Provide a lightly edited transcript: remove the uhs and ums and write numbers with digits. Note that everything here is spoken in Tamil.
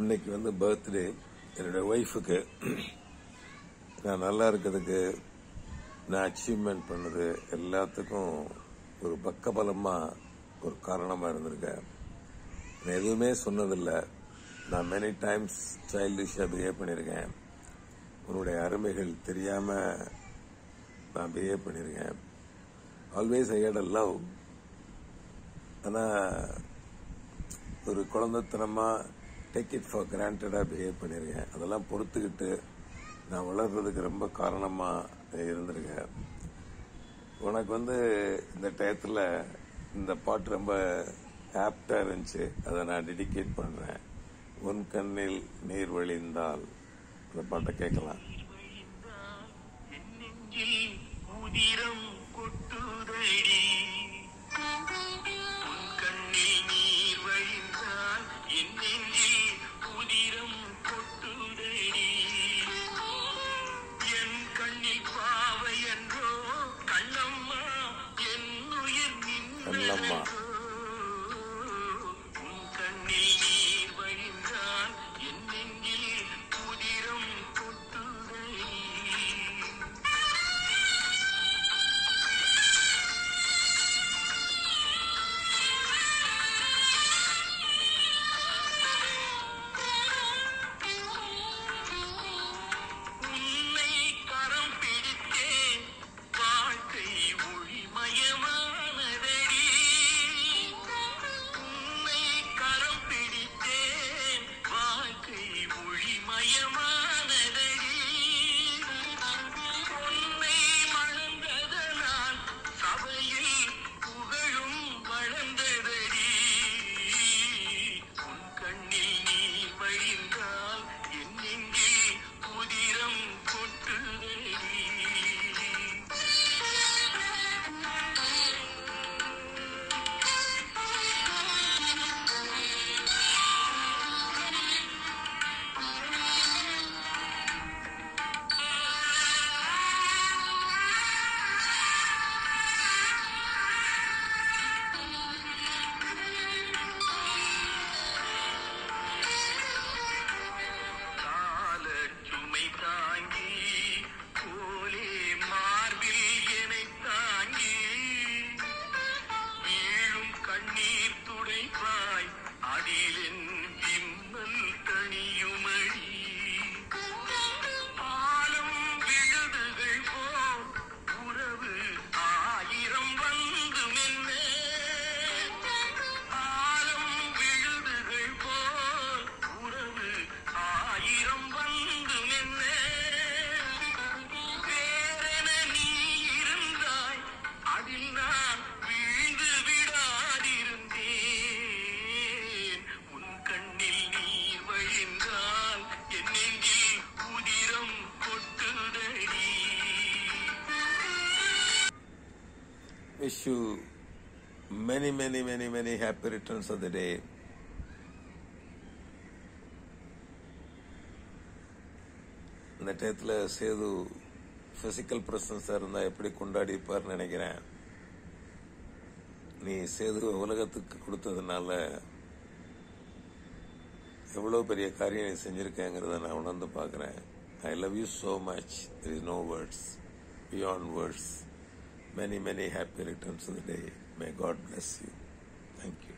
இன்னைக்கு பர்த்டே. என்னுடைய ஒய்ஃபுக்கு நான் நல்லா இருக்கிறதுக்கு, நான் அச்சீவ்மெண்ட் பண்ணது எல்லாத்துக்கும் ஒரு பக்கபலமா ஒரு காரணமா இருந்திருக்கேன். நான் எதுவுமே சொன்னதில்லை. நான் மெனி டைம்ஸ் சைல்டிஷா பிஹேவ் பண்ணியிருக்கேன். உன்னுடைய அருமைகள் தெரியாம நான் பிஹேவ் பண்ணியிருக்கேன். Always I had a love. ஆனா ஒரு குழந்தைத்தனமா டேக் இட் ஃபார் கிராண்டடா பிஹேவ் பண்ணியிருக்கேன். அதெல்லாம் பொறுத்துக்கிட்டு நான் வளர்றதுக்கு ரொம்ப காரணமா இருந்திருக்கேன். உனக்கு இந்த டயத்துல இந்த பாட்டு ரொம்ப ஆப்டா இருந்துச்சு. அதை நான் டெடிகேட் பண்றேன். உன் கண்ணில் நீர் வழிந்தால் இந்த பாட்டை கேட்கலாம். Kannamma wish you many happy returns of the day. இந்த டயத்துல சேது பிசிக்கல் பிரசன்ஸா இருந்தா எப்படி கொண்டாடி இருப்பார்னு நினைக்கிறேன். நீ சேது உலகத்துக்கு கொடுத்ததுனால எவ்வளவு பெரிய காரியம் நீ செஞ்சிருக்கேங்கிறத நான் உணர்ந்து பாக்குறேன். I love you so much. There is no words beyond words. Many happy returns of the day. May God bless you. Thank you.